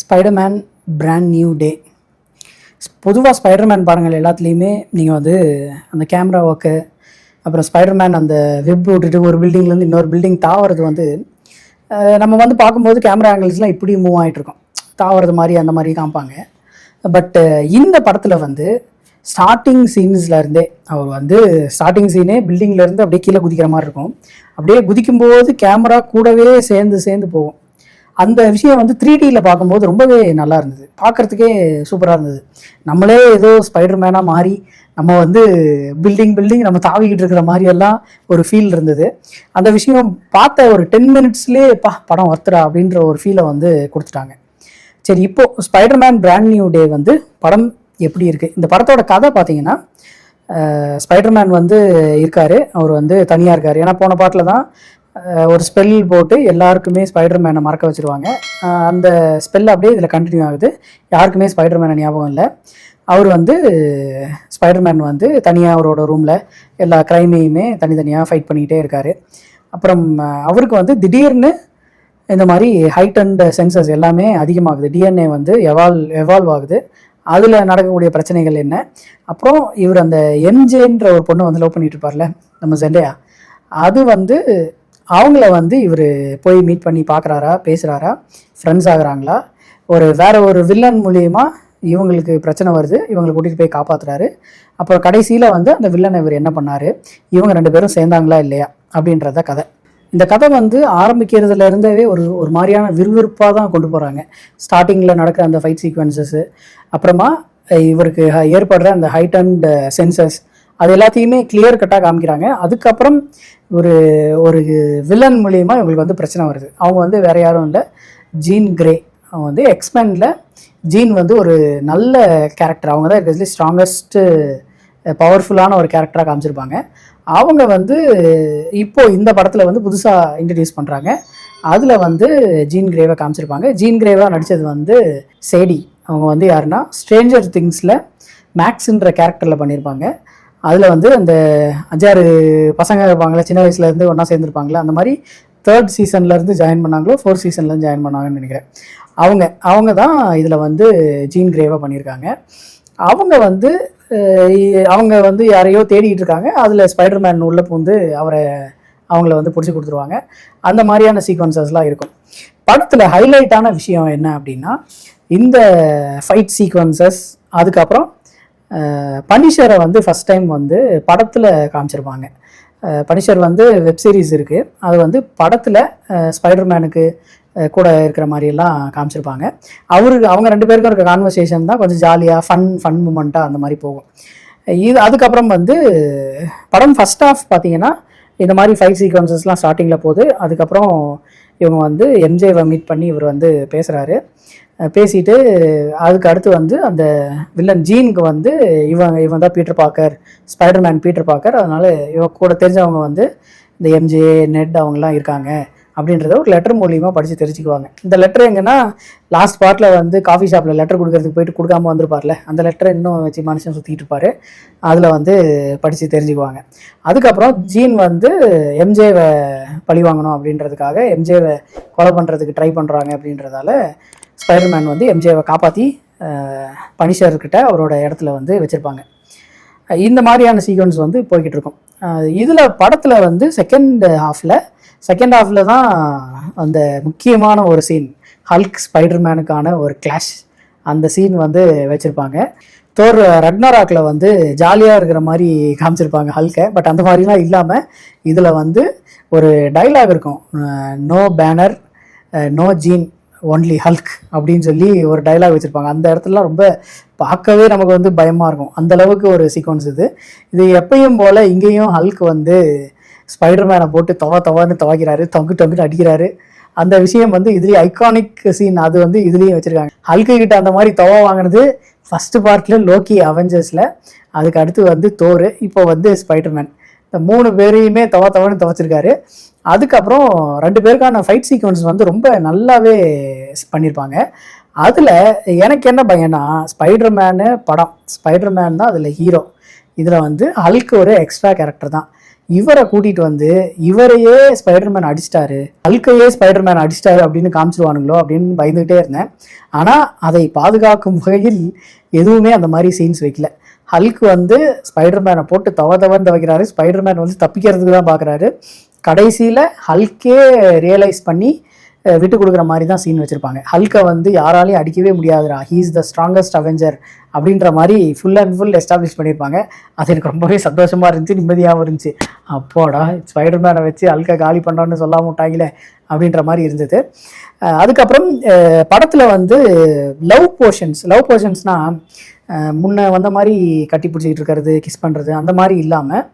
Spiderman brand new day. பொதுவாக Spiderman பாருங்கள் எல்லாத்துலேயுமே நீங்கள் வந்து அந்த கேமரா ஒர்க்கு, அப்புறம் ஸ்பைடர்மேன் அந்த வெப் விட்டுட்டு ஒரு பில்டிங்லேருந்து இன்னொரு பில்டிங் தாவறது வந்து நம்ம வந்து பார்க்கும்போது கேமரா ஆங்கிள்ஸ்லாம் இப்படி மூவ் ஆகிட்ருக்கோம், தாவறது மாதிரி அந்த மாதிரி காமிப்பாங்க. பட் இந்த படத்தில் வந்து ஸ்டார்டிங் சீன்ஸ்லேருந்தே அவர் வந்து ஸ்டார்டிங் சீனே பில்டிங்லேருந்து அப்படியே கீழே குதிக்கிற மாதிரி இருக்கும். அப்படியே குதிக்கும்போது கேமரா கூடவே சேர்ந்து போகும். அந்த விஷயம் வந்து 3Dயில் பார்க்கும்போது ரொம்பவே நல்லா இருந்தது, பார்க்குறதுக்கே சூப்பராக இருந்தது. நம்மளே ஏதோ ஸ்பைடர்மேனாக மாறி நம்ம வந்து பில்டிங் நம்ம தாவிக்கிட்டு இருக்கிற மாதிரியெல்லாம் ஒரு ஃபீல் இருந்தது. அந்த விஷயம் பார்த்த ஒரு 10 மினிட்ஸ்லேயே படம் ஒர்த்துடா அப்படின்ற ஒரு ஃபீலை வந்து கொடுத்துட்டாங்க. சரி, இப்போது ஸ்பைடர்மேன் பிராண்ட் நியூ டே வந்து படம் எப்படி இருக்குது? இந்த படத்தோட கதை பார்த்தீங்கன்னா, ஸ்பைடர்மேன் வந்து இருக்கார், அவர் வந்து தனியாக இருக்கார். ஏன்னா போன பாட்டில் தான் ஒரு ஸ்பெல் போட்டு எல்லாருக்குமே ஸ்பைடர்மேனை மறக்க வச்சுருவாங்க. அந்த ஸ்பெல் அப்படியே இதில் கண்டினியூ ஆகுது. யாருக்குமே ஸ்பைடர்மேனை ஞாபகம் இல்லை. அவர் வந்து ஸ்பைடர்மேன் வந்து தனியாக அவரோட ரூமில் எல்லா க்ரைமையுமே தனித்தனியாக ஃபைட் பண்ணிக்கிட்டே இருக்கார். அப்புறம் அவருக்கு வந்து திடீர்னு இந்த மாதிரி ஹைட் அண்ட் சென்சஸ் எல்லாமே அதிகமாகுது, டிஎன்ஏ வந்து எவால்வ் ஆகுது. அதில் நடக்கக்கூடிய பிரச்சனைகள் என்ன, அப்புறம் இவர் அந்த எம்ஜேன்ற ஒரு பொண்ணு வந்து லவ் பண்ணிட்டு இருப்பார்ல நம்ம ஜெண்டையா, அது வந்து அவங்கள வந்து இவர் போய் மீட் பண்ணி பார்க்குறாரா, பேசுகிறாரா, ஃப்ரெண்ட்ஸ் ஆகுறாங்களா, வேற ஒரு வில்லன் மூலியமாக இவங்களுக்கு பிரச்சனை வருது, இவங்களை கூட்டிகிட்டு போய் காப்பாற்றுறாரு. அப்புறம் கடைசியில் வந்து அந்த வில்லனை இவர் என்ன பண்ணார், இவங்க 2 பேரும் சேர்ந்தாங்களா இல்லையா அப்படின்றத கதை. இந்த கதை வந்து ஆரம்பிக்கிறதுல இருந்தவே ஒரு மாதிரியான விறுவிறுப்பாக தான் கொண்டு போகிறாங்க. ஸ்டார்டிங்கில் நடக்கிற அந்த ஃபைட் சீக்வன்சஸ்ஸு, அப்புறமா இவருக்கு ஏற்படுற அந்த ஹைட் அண்ட் சென்சஸ், அது எல்லாத்தையுமே கிளியர் கட்டாக காமிக்கிறாங்க. அதுக்கப்புறம் ஒரு வில்லன் மூலியமாக இவங்களுக்கு வந்து பிரச்சனை வருது. அவங்க வந்து வேறு யாரும் இல்லை, ஜீன் கிரே. அவங்க வந்து எக்ஸ்மேனில் ஜீன் வந்து ஒரு நல்ல கேரக்டர், அவங்க தான் இருக்கிறதுலே ஸ்ட்ராங்கஸ்ட்டு பவர்ஃபுல்லான ஒரு கேரக்டராக காமிச்சிருப்பாங்க. அவங்க வந்து இப்போது இந்த படத்தில் வந்து புதுசாக இன்ட்ரடியூஸ் பண்ணுறாங்க. அதில் வந்து ஜீன் கிரேவை காமிச்சிருப்பாங்க. ஜீன் கிரேவாக நடித்தது வந்து சேடி. அவங்க வந்து யாருன்னா ஸ்ட்ரேஞ்சர் திங்ஸில் மேக்ஸுன்ற கேரக்டரில் பண்ணியிருப்பாங்க. அதில் வந்து அந்த 5-6 பசங்க இருப்பாங்களே, சின்ன வயசுலேருந்து ஒன்றா சேர்ந்துருப்பாங்களே, அந்த மாதிரி 3rd சீசன்லேருந்து ஜாயின் பண்ணாங்களோ 4th சீசன்லேருந்து ஜாயின் பண்ணாங்கன்னு நினைக்கிறேன். அவங்க தான் இதில் வந்து ஜீன் கிரேவாக பண்ணியிருக்காங்க. அவங்க வந்து யாரையோ தேடிட்டு இருக்காங்க. அதில் ஸ்பைடர்மேன் உள்ளே பூந்து அவங்கள வந்து பிடிச்சி கொடுத்துருவாங்க. அந்த மாதிரியான சீக்வன்சஸ்லாம் இருக்கும். படத்தில் ஹைலைட்டான விஷயம் என்ன அப்படின்னா, இந்த ஃபைட் சீக்வன்சஸ், அதுக்கப்புறம் பனிஷரை வந்து ஃபஸ்ட் டைம் வந்து படத்தில் காமிச்சிருப்பாங்க. பனிஷர் வந்து வெப்சீரிஸ் இருக்குது, அது வந்து படத்தில் ஸ்பைடர்மேனுக்கு கூட இருக்கிற மாதிரியெல்லாம் காமிச்சிருப்பாங்க. அவங்க 2 பேருக்கும் இருக்க கான்வர்சேஷன் தான் கொஞ்சம் ஜாலியாக ஃபன் மூமெண்ட்டாக அந்த மாதிரி போகும். அதுக்கப்புறம் வந்து படம் ஃபஸ்ட் ஆஃப் பார்த்தீங்கன்னா இந்த மாதிரி ஃபைட் சீக்வன்சஸ்லாம் ஸ்டார்டிங்கில் போகுது. அதுக்கப்புறம் இவங்க வந்து எம்ஜேவை மீட் பண்ணி இவர் வந்து பேசிட்டு அதுக்கு அடுத்து வந்து அந்த வில்லன் ஜீனுக்கு வந்து இவன் தான் Peter Parker, Spiderman Peter Parker, அதனால் இவன் கூட தெரிஞ்சவங்க வந்து இந்த எம்ஜே நெட் அவங்களாம் இருக்காங்க அப்படின்றத ஒரு லெட்டர் மூலியமாக படித்து தெரிஞ்சுக்குவாங்க. இந்த லெட்டர் எங்கன்னா லாஸ்ட் பார்ட்டில் வந்து காஃபி ஷாப்பில் லெட்டர் கொடுக்கறதுக்கு போயிட்டு கொடுக்காம வந்திருப்பார்ல, அந்த லெட்டரை இன்னும் வச்சு மனுஷன் சுற்றிட்டு இருப்பார். அதில் வந்து படித்து தெரிஞ்சுக்குவாங்க. அதுக்கப்புறம் ஜீன் வந்து எம்ஜேவை பழி வாங்கணும் அப்படின்றதுக்காக எம்ஜேவை கொலை பண்ணுறதுக்கு ட்ரை பண்ணுறாங்க. அப்படின்றதால ஸ்பைடர்மேன் வந்து எம்ஜேவை காப்பாற்றி பனிஷர்கிட்ட அவரோட இடத்துல வந்து வச்சுருப்பாங்க. இந்த மாதிரியான சீக்வன்ஸ் வந்து போய்கிட்டு இருக்கும். இதில் படத்தில் வந்து செகண்ட் ஹாஃபில் தான் அந்த முக்கியமான ஒரு சீன், ஹல்க் ஸ்பைடர்மேனுக்கான ஒரு கிளாஷ், அந்த சீன் வந்து வச்சுருப்பாங்க. தோர் ரக்னராக்கில் வந்து ஜாலியாக இருக்கிற மாதிரி காமிச்சிருப்பாங்க ஹல்கை. பட் அந்த மாதிரிலாம் இல்லாமல் இதில் வந்து ஒரு டைலாக் இருக்கும், no Banner no gene only Hulk அப்படின்னு சொல்லி ஒரு டைலாக் வச்சுருப்பாங்க. அந்த இடத்துலலாம் ரொம்ப பார்க்கவே நமக்கு வந்து பயமாக இருக்கும், அந்தளவுக்கு ஒரு சீக்வன்ஸ் இது எப்பயும் போல் இங்கேயும் ஹல்க் வந்து ஸ்பைடர்மேனை போட்டு தவான்னு துவைக்கிறாரு, தொங்குட்டு அடிக்கிறாரு. அந்த விஷயம் வந்து இதுலேயே ஐகானிக் சீன், அது வந்து இதுலேயும் வச்சுருக்காங்க. ஹல்கு கிட்ட அந்த மாதிரி தவா வாங்கினது ஃபஸ்ட்டு பார்ட்டில் லோக்கி அவெஞ்சர்ஸில், அதுக்கு அடுத்து வந்து தோர், இப்போ வந்து ஸ்பைடர்மேன். இந்த 3 பேரையுமே தவான்னு துவைச்சிருக்காரு. அதுக்கப்புறம் 2 பேருக்கான ஃபைட் சீக்வன்ஸ் வந்து ரொம்ப நல்லாவே பண்ணியிருப்பாங்க. அதில் எனக்கு என்ன பயம்னா, ஸ்பைடர்மேன் தான் அதில் ஹீரோ, இதில் வந்து ஹல்க் ஒரு எக்ஸ்ட்ரா கேரக்டர் தான். இவரை கூட்டிகிட்டு வந்து இவரையே ஸ்பைடர்மேன் அடிச்சிட்டாரு, ஹல்கையே ஸ்பைடர்மேன் அடிச்சிட்டாரு அப்படின்னு காமிச்சிருவானுங்களோ அப்படின்னு பயந்துகிட்டே இருந்தேன். ஆனால் அதை பாதுகாக்கும் வகையில் எதுவுமே அந்த மாதிரி சீன்ஸ் வைக்கல. ஹல்க் வந்து ஸ்பைடர்மேனை போட்டு தவந்து வைக்கிறாரு, ஸ்பைடர்மேன் வந்து தப்பிக்கிறதுக்கு தான் பார்க்குறாரு. கடைசியில் ஹல்கே ரியலைஸ் பண்ணி விட்டு கொடுக்குற மாதிரி தான் சீன் வச்சுருப்பாங்க. ஹல்கை வந்து யாராலையும் அடிக்கவே முடியாதுடா, he is the strongest Avenger அப்படின்ற மாதிரி ஃபுல் அண்ட் ஃபுல் எஸ்டாப்ளிஷ் பண்ணியிருப்பாங்க. அது எனக்கு ரொம்பவே சந்தோஷமாக இருந்துச்சு, நிம்மதியாகவும் இருந்துச்சு. அப்போடா ஸ்பைடர்மேனை வச்சு ஹல்கை காலி பண்ணுறான்னு சொல்லாம விட்டாங்களே அப்படின்ற மாதிரி இருந்தது. அதுக்கப்புறம் படத்தில் வந்து லவ் போர்ஷன்ஸ்னால் முன்ன வந்த மாதிரி கட்டி பிடிச்சிக்கிட்டு இருக்கிறது, கிஸ் பண்ணுறது அந்த மாதிரி இல்லாமல்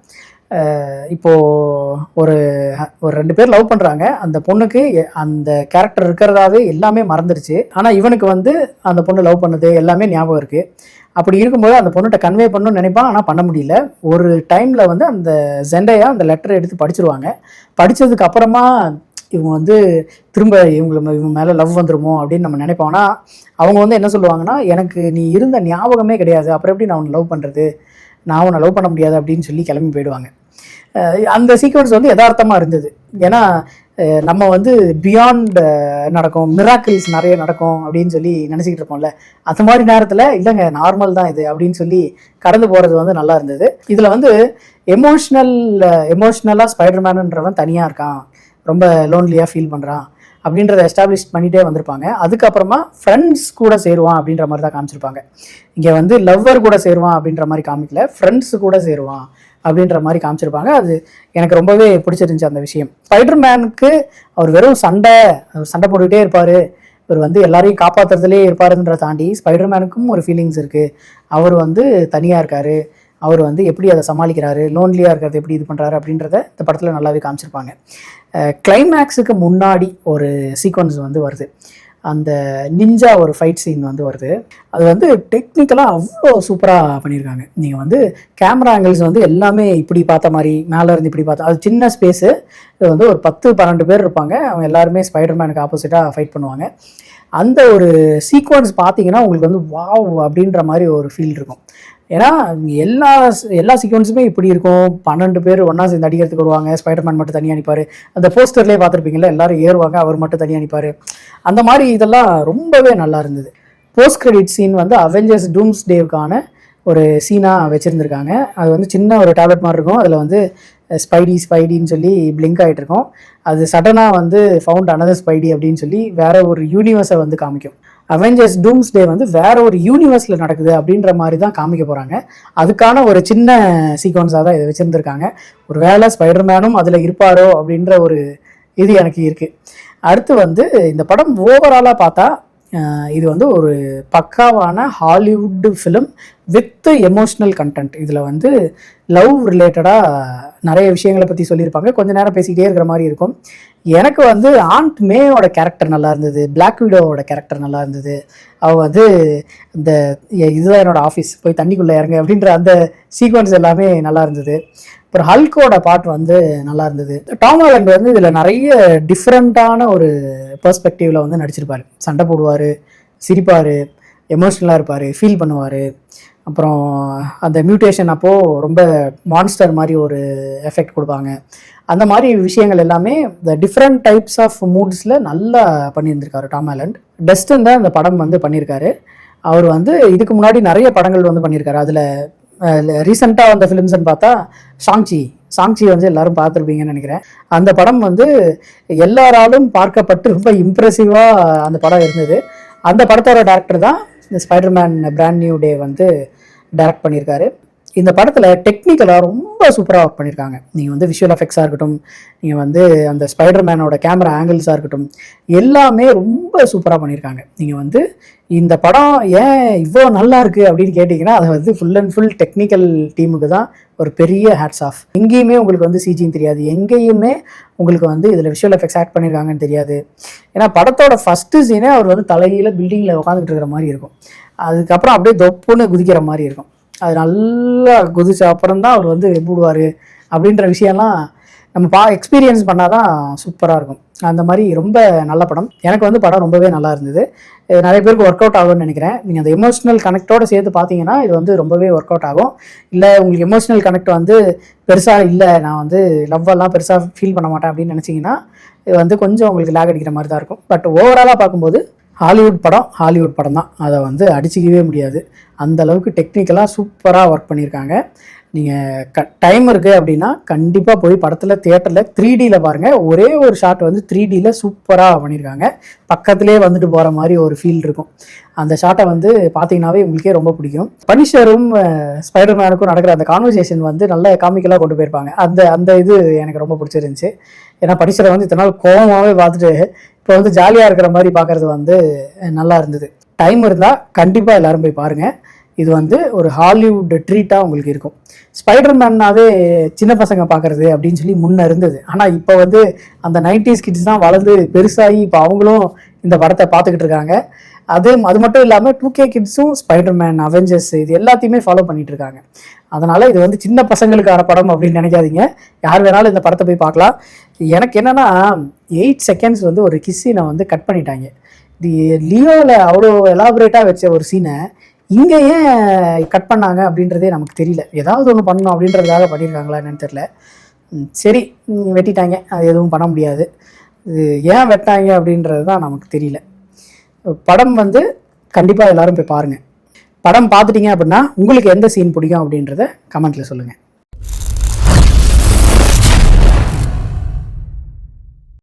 இப்போது ஒரு 2 பேர் லவ் பண்ணுறாங்க. அந்த பொண்ணுக்கு அந்த கேரக்டர் இருக்கிறதாவே எல்லாமே மறந்துடுச்சு. ஆனால் இவனுக்கு வந்து அந்த பொண்ணு லவ் பண்ணது எல்லாமே ஞாபகம் இருக்குது. அப்படி இருக்கும்போது அந்த பொண்ணுகிட்ட கன்வே பண்ணணும்னு நினைப்பான், ஆனால் பண்ண முடியல. ஒரு டைமில் வந்து அந்த ஜெண்டையா அந்த லெட்டரை எடுத்து படிச்சிருவாங்க. படித்ததுக்கு அப்புறமா இவங்க வந்து திரும்ப இவங்க மேலே லவ் வந்துருமோ அப்படின்னு நம்ம நினைப்போம்னா, அவங்க வந்து என்ன சொல்லுவாங்கன்னா, எனக்கு நீ இருந்த ஞாபகமே கிடையாது, அப்புறம் எப்படி நான் உன்னை லவ் பண்ணுறது, நான் உன்னை லவ் பண்ண முடியாது அப்படின்னு சொல்லி கிளம்பி போயிடுவாங்க. அந்த சீக்வன்ஸ் வந்து யதார்த்தமாக இருந்தது. ஏன்னா நம்ம வந்து பியாண்ட் நடக்கும், மிராக்கிள்ஸ் நிறைய நடக்கும் அப்படின்னு சொல்லி நினச்சிக்கிட்டு இருப்போம்ல, அந்த மாதிரி நேரத்தில் இல்லைங்க நார்மல் தான் இது அப்படின்னு சொல்லி கடந்து போகிறது வந்து நல்லா இருந்தது. இதில் வந்து எமோஷ்னலாக ஸ்பைடர்மேனுன்றவன் தனியாக இருக்கான், ரொம்ப லோன்லியாக ஃபீல் பண்ணுறான் அப்படின்றத எஸ்டாப்ளிஷ் பண்ணிகிட்டே வந்திருப்பாங்க. அதுக்கப்புறமா ஃப்ரெண்ட்ஸ் கூட சேருவான் அப்படின்ற மாதிரி தான் காமிச்சிருப்பாங்க. இங்கே வந்து லவ்வர் கூட சேருவான் அப்படின்ற மாதிரி காமிக்கல, ஃப்ரெண்ட்ஸு கூட சேருவான் அப்படின்ற மாதிரி காமிச்சிருப்பாங்க. அது எனக்கு ரொம்பவே பிடிச்சிருந்துச்சு அந்த விஷயம். ஸ்பைடர்மேனுக்கு அவர் வெறும் சண்டை போட்டுக்கிட்டே இருப்பார், இவர் வந்து எல்லாரையும் காப்பாற்றுறதுலே இருப்பாருன்ற தாண்டி ஸ்பைடர்மேனுக்கும் ஒரு ஃபீலிங்ஸ் இருக்குது. அவர் வந்து தனியாக இருக்கார், அவர் வந்து எப்படி அதை சமாளிக்கிறாரு, லோன்லியாக இருக்கிறது எப்படி இது பண்ணுறாரு அப்படின்றத இந்த படத்தில் நல்லாவே காமிச்சிருப்பாங்க. கிளைமேக்ஸுக்கு முன்னாடி ஒரு சீக்வன்ஸ் வந்து வருது, அந்த நிஞ்சா ஒரு ஃபைட் சீன் வந்து வருது. அது வந்து டெக்னிக்கலாக அவ்வளோ சூப்பராக பண்ணியிருக்காங்க. நீங்கள் வந்து கேமரா ஆங்கிள்ஸ் வந்து எல்லாமே இப்படி பார்த்த மாதிரி, மேலே இருந்து இப்படி பார்த்தா, அது சின்ன ஸ்பேஸு, இது வந்து ஒரு 10-12 பேர் இருப்பாங்க, அவங்க எல்லாருமே ஸ்பைடர்மேனுக்கு ஆப்போசிட்டாக ஃபைட் பண்ணுவாங்க. அந்த ஒரு சீக்வன்ஸ் பார்த்தீங்கன்னா உங்களுக்கு வந்து வாவ் அப்படின்ற மாதிரி ஒரு ஃபீல் இருக்கும். ஏன்னா எல்லா சீக்வன்ஸுமே இப்படி இருக்கும், 12 பேர் ஒன்றா சேர்ந்து அடிக்கிறதுக்கு வருவாங்க, ஸ்பைடர்மேன் மட்டும் தனியாக அனுப்பார். அந்த போஸ்டர்லேயே பார்த்துருப்பீங்களா, எல்லாரும் ஏறுவாங்க, அவர் மட்டும் தனியாக அனுப்பார். அந்த மாதிரி இதெல்லாம் ரொம்பவே நல்லா இருந்தது. போஸ்ட் கிரெடிட் சீன் வந்து அவெஞ்சர்ஸ் டூம்ஸ்டேவுக்கான ஒரு சீனாக வச்சுருந்துருக்காங்க. அது வந்து சின்ன ஒரு டேப்லெட் மாதிரி இருக்கும், அதில் வந்து ஸ்பைடின்னு சொல்லி பிளிங்க் ஆகிட்டு இருக்கும். அது சடனாக வந்து ஃபவுண்ட் அனதர் ஸ்பைடி அப்படின்னு சொல்லி வேற ஒரு யூனிவர்ஸை வந்து காமிக்கும். அவெஞ்சர்ஸ் டூம்ஸ்டே வந்து வேற ஒரு யூனிவர்ஸில் நடக்குது அப்படின்ற மாதிரி தான் காமிக்க போகிறாங்க. அதுக்கான ஒரு சின்ன சீக்வன்ஸாக தான் இதை வச்சுருந்துருக்காங்க. ஒரு வேளை ஸ்பைடர்மேனும் அதில் இருப்பாரோ அப்படின்ற ஒரு இது எனக்கு இருக்குது. அடுத்து வந்து இந்த படம் ஓவராலாக பார்த்தா இது வந்து ஒரு பக்காவான Hollywood film with emotional content. இதில் வந்து லவ் ரிலேட்டடாக நிறைய விஷயங்களை பற்றி சொல்லியிருப்பாங்க, கொஞ்ச நேரம் பேசிக்கிட்டே இருக்கிற மாதிரி இருக்கும். எனக்கு வந்து ஆண்ட் மேயோட கேரக்டர் நல்லா இருந்தது, பிளாக் விடோவோட கேரக்டர் நல்லா இருந்தது. அவள் வந்து இந்த இதுதான் என்னோடய ஆஃபீஸ், போய் தண்ணிக்குள்ளே இறங்க அப்படின்ற அந்த சீக்வன்ஸ் எல்லாமே நல்லா இருந்தது. அப்புறம் ஹல்கோட பாட்டு வந்து நல்லா இருந்தது. டாம் ஹாலண்ட் வந்து இதில் நிறைய டிஃப்ரெண்ட்டான ஒரு பெர்ஸ்பெக்டிவில் வந்து நடிச்சிருப்பார். சண்டை போடுவார், சிரிப்பார், எமோஷ்னலாக இருப்பார், ஃபீல் பண்ணுவார். அப்புறம் அந்த மியூட்டேஷன் அப்போது ரொம்ப மான்ஸ்டர் மாதிரி ஒரு எஃபெக்ட் கொடுப்பாங்க. அந்த மாதிரி விஷயங்கள் எல்லாமே இந்த டிஃப்ரெண்ட் டைப்ஸ் ஆஃப் மூட்ஸில் நல்லா பண்ணியிருந்திருக்காரு டாம் ஹாலண்ட். டஸ்டன் தான் இந்த படம் வந்து பண்ணியிருக்காரு. அவர் வந்து இதுக்கு முன்னாடி நிறைய படங்கள் வந்து பண்ணியிருக்காரு. அதில் ரீசெண்டாக வந்த ஃபிலிம்ஸ்ன்னு பார்த்தா சாங்சி வந்து எல்லாரும் பார்த்துருப்பீங்கன்னு நினைக்கிறேன். அந்த படம் வந்து எல்லாராலும் பார்க்கப்பட்டு ரொம்ப இம்ப்ரெசிவாக அந்த படம் இருந்தது. அந்த படத்தோட டேரக்டர் தான் இந்த ஸ்பைடர்மேன் பிராண்ட் நியூ டே வந்து டைரக்ட் பண்ணியிருக்காரு. இந்த படத்தில் டெக்னிக்கலாக ரொம்ப சூப்பராக ஒர்க் பண்ணியிருக்காங்க. நீங்கள் வந்து விஷுவல் எஃபெக்ட்ஸாக இருக்கட்டும், நீங்கள் வந்து அந்த ஸ்பைடர்மேனோட கேமரா ஆங்கிள்ஸாக இருக்கட்டும், எல்லாமே ரொம்ப சூப்பராக பண்ணியிருக்காங்க. நீங்கள் வந்து இந்த படம் ஏன் இவ்வளோ நல்லா இருக்குது அப்படின்னு கேட்டிங்கன்னா, அதை வந்து ஃபுல் அண்ட் ஃபுல் டெக்னிக்கல் டீமுக்கு தான் ஒரு பெரிய ஹேட்ஸ் ஆஃப். எங்கேயுமே உங்களுக்கு வந்து சிஜின்னு தெரியாது, எங்கேயுமே உங்களுக்கு வந்து இதில் விஷுவல் எஃபெக்ட்ஸ் ஆட் பண்ணியிருக்காங்கன்னு தெரியாது. ஏன்னா படத்தோட ஃபஸ்ட்டு சீனே அவர் வந்து தலையில் பில்டிங்கில் உட்காந்துட்டு இருக்கிற மாதிரி இருக்கும், அதுக்கப்புறம் அப்படியே தொப்புன்னு குதிக்கிற மாதிரி இருக்கும். அது நல்லா குதிச்ச அப்புறம் தான் அவர் வந்து மூடுவார் அப்படின்ற விஷயம்லாம் நம்ம எக்ஸ்பீரியன்ஸ் பண்ணால் தான் சூப்பராக இருக்கும். அந்த மாதிரி ரொம்ப நல்ல படம். எனக்கு வந்து படம் ரொம்பவே நல்லா இருந்தது. இது நிறைய பேருக்கு ஒர்க் அவுட் ஆகும்னு நினைக்கிறேன். நீங்கள் அந்த எமோஷனல் கனெக்டோடு சேர்த்து பார்த்தீங்கன்னா இது வந்து ரொம்பவே ஒர்க் அவுட் ஆகும். இல்லை உங்களுக்கு எமோஷனல் கனெக்ட் வந்து பெருசாக இல்லை, நான் வந்து லவ்வெல்லாம் பெருசாக ஃபீல் பண்ண மாட்டேன் அப்படின்னு நினச்சிங்கன்னா இது வந்து கொஞ்சம் உங்களுக்கு லேக் அடிக்கிற மாதிரி தான் இருக்கும். பட் ஓவராலாக பார்க்கும்போது ஹாலிவுட் படம் தான், அதை வந்து அடிச்சிக்கவே முடியாது. அந்த அளவுக்கு டெக்னிக்கலாக சூப்பராக ஒர்க் பண்ணியிருக்காங்க. நீங்கள் டைம் இருக்குது அப்படின்னா கண்டிப்பாக போய் படத்தில் தியேட்டரில் 3Dயில் பாருங்கள். ஒரே ஒரு ஷாட் வந்து 3Dயில் சூப்பராக பண்ணியிருக்காங்க. பக்கத்துலேயே வந்துட்டு போகிற மாதிரி ஒரு ஃபீல் இருக்கும். அந்த ஷாட்டை வந்து பார்த்தீங்கன்னாவே உங்களுக்கே ரொம்ப பிடிக்கும். பனிஷரும் ஸ்பைடர்மேனுக்கும் நடக்கிற அந்த கான்வர்சேஷன் வந்து நல்ல காமிக்கலாக கொண்டு போயிருப்பாங்க. அந்த இது எனக்கு ரொம்ப பிடிச்சிருந்துச்சு. ஏன்னா பனிஷரை வந்து இத்தனை நாள் கோவமாகவே பார்த்துட்டு இப்போ வந்து ஜாலியாக இருக்கிற மாதிரி பார்க்குறது வந்து நல்லா இருந்தது. டைம் இருந்தால் கண்டிப்பாக எல்லோரும் போய் பாருங்கள். இது வந்து ஒரு ஹாலிவுட் ட்ரீட்டாக உங்களுக்கு இருக்கும். ஸ்பைடர்மேன்னாவே சின்ன பசங்க பார்க்குறது அப்படின்னு சொல்லி முன்னே இருந்தது. ஆனால் இப்போ வந்து அந்த 90s கிட்ஸ் தான் வளர்ந்து பெருசாகி இப்போ அவங்களும் இந்த படத்தை பார்த்துக்கிட்டு இருக்காங்க. அது மட்டும் இல்லாமல் 2K கிட்ஸும் ஸ்பைடர்மேன், அவெஞ்சர்ஸ் இது எல்லாத்தையுமே ஃபாலோ பண்ணிட்டு இருக்காங்க. அதனால் இது வந்து சின்ன பசங்களுக்கான படம் அப்படின்னு நினைக்காதீங்க. யார் வேணாலும் இந்த படத்தை போய் பார்க்கலாம். எனக்கு என்னென்னா 8 செகண்ட்ஸ் வந்து ஒரு கிஸ் சீனை வந்து கட் பண்ணிட்டாங்க. இது லியோவில் அவ்வளோ எலாபரேட்டாக வச்ச ஒரு சீனை இங்கே ஏன் கட் பண்ணாங்க அப்படின்றதே நமக்கு தெரியல. ஏதாவது ஒன்று பண்ணணும் அப்படின்றதுக்காக பண்ணியிருக்காங்களா என்னன்னு தெரியல. சரி, வெட்டிட்டாங்க, அது எதுவும் பண்ண முடியாது. இது ஏன் வெட்டாங்க அப்படின்றது தான் நமக்கு தெரியல. படம் வந்து கண்டிப்பாக எல்லோரும் போய் பாருங்கள். படம் பார்த்துட்டிங்க அப்படின்னா உங்களுக்கு எந்த சீன் பிடிக்கும் அப்படின்றத கமெண்ட்டில் சொல்லுங்கள்.